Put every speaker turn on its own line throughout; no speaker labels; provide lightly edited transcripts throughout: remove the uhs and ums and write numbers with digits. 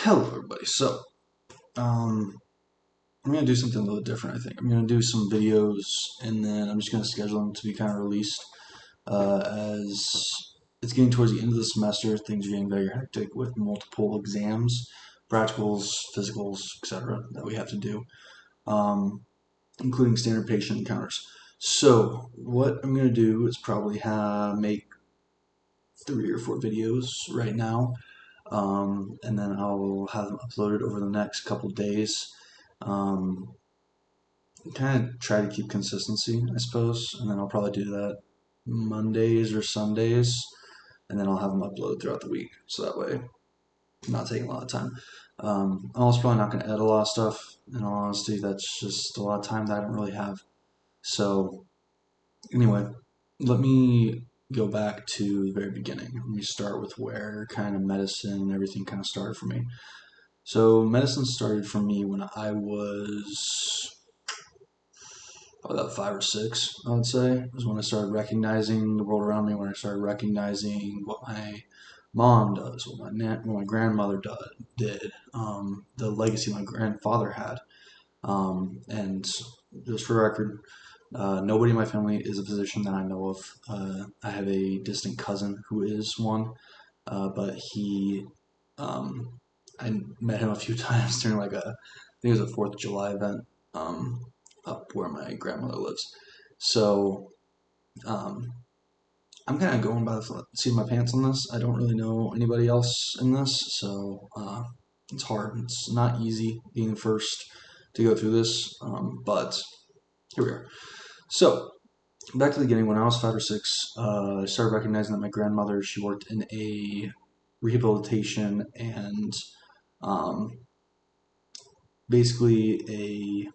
Hello, everybody. I'm gonna do something a little different. I think I'm gonna do some videos, and then I'm just gonna schedule them to be kind of released as it's getting towards the end of the semester. Things are getting very hectic with multiple exams, practicals, physicals, etc. that we have to do, including standard patient encounters. So what I'm gonna do is probably make 3 or 4 videos right now, and then I'll have them uploaded over the next couple days. Um, Kind of try to keep consistency, I suppose, and then I'll probably do that Mondays or Sundays, and then I'll have them uploaded throughout the week, so that way I'm not taking a lot of time. I'm also probably not going to edit a lot of stuff. In all honesty, that's just a lot of time that I don't really have. So anyway, let me go back to the very beginning. Let me start with where kind of medicine and everything kind of started for me. So medicine started for me when I was about 5 or 6, I would say, was when I started recognizing the world around me, when I started recognizing what my mom does, what my grandmother did, the legacy my grandfather had. And just for the record, nobody in my family is a physician that I know of. I have a distant cousin who is one, but I met him a few times during I think it was a 4th of July event, um, up where my grandmother lives. So um, I'm kind of going by the seat of my pants on this. I don't really know anybody else in this, so it's hard. It's not easy being the first to go through this, but here we are. So back to the beginning. When I was 5 or 6, I started recognizing that my grandmother, she worked in a rehabilitation and um, basically a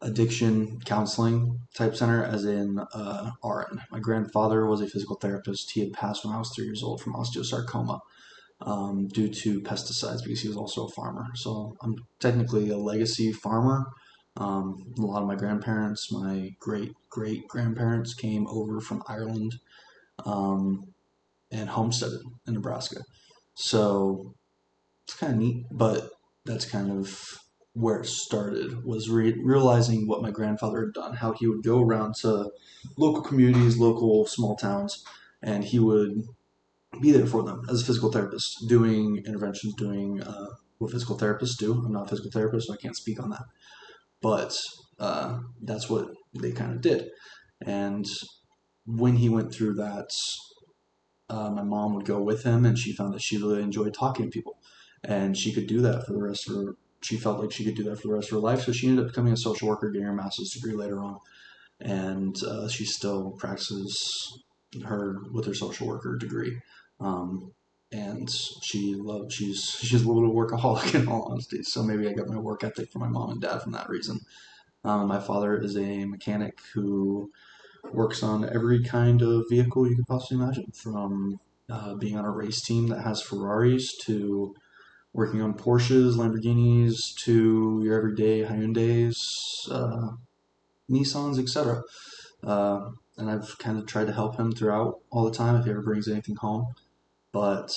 addiction counseling type center, as in RN. My grandfather was a physical therapist. He had passed when I was 3 years old from osteosarcoma, due to pesticides, because he was also a farmer. So I'm technically a legacy farmer. A lot of my grandparents, my great great grandparents, came over from Ireland, um, and homesteaded in Nebraska. So it's kind of neat, but that's kind of where it started, was realizing what my grandfather had done, how he would go around to local communities, local small towns, and he would be there for them as a physical therapist, doing interventions, doing what physical therapists do. I'm not a physical therapist, so I can't speak on that, but that's what they kind of did. And when he went through that, my mom would go with him, and she found that she really enjoyed talking to people, and she could do that for the rest of her. She felt like she could do that for the rest of her life, so she ended up becoming a social worker, getting her master's degree later on, and she still practices with her social worker degree. Um, and she's a little bit of a workaholic, in all honesty. So maybe I got my work ethic from my mom and dad from that reason. My father is a mechanic who works on every kind of vehicle you could possibly imagine, from being on a race team that has Ferraris, to working on Porsches, Lamborghinis, to your everyday Hyundais, Nissans, etc. And I've kind of tried to help him throughout all the time if he ever brings anything home. But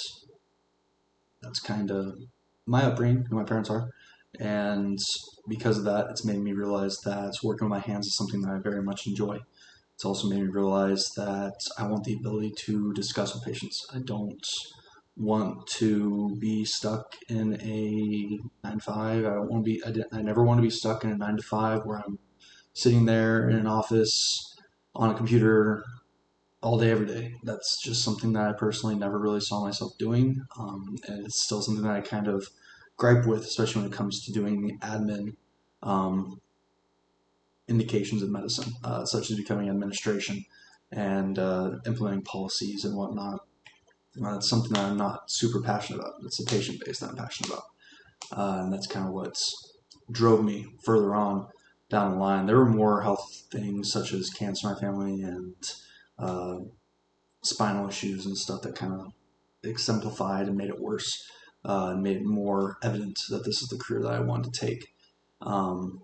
that's kind of my upbringing, who my parents are. And because of that, it's made me realize that working with my hands is something that I very much enjoy. It's also made me realize that I want the ability to discuss with patients. I don't want to be stuck in a 9 to 5. I don't want to be. I never want to be stuck in a 9 to 5 where I'm sitting there in an office on a computer all day, every day. That's just something that I personally never really saw myself doing, and it's still something that I kind of gripe with, especially when it comes to doing the admin um, indications of medicine, such as becoming administration and implementing policies and whatnot. It's something that I'm not super passionate about. It's the patient base that I'm passionate about, and that's kind of what's drove me further on down the line. There were more health things such as cancer in my family and uh, spinal issues and stuff that kind of exemplified and made it worse, and made it more evident that this is the career that I wanted to take. Um,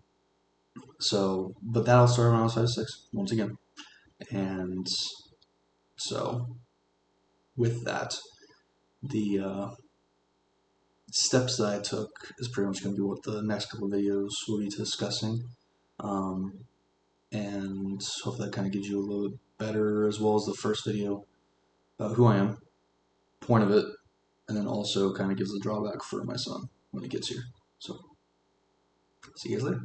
but that all started when I was 5 6, once again. And so with that, the steps that I took is pretty much going to be what the next couple of videos will be discussing. Um, and hopefully that kind of gives you a little bit better, as well as the first video, about who I am, point of it, and then also kind of gives the drawback for my son when he gets here. So, see you guys later.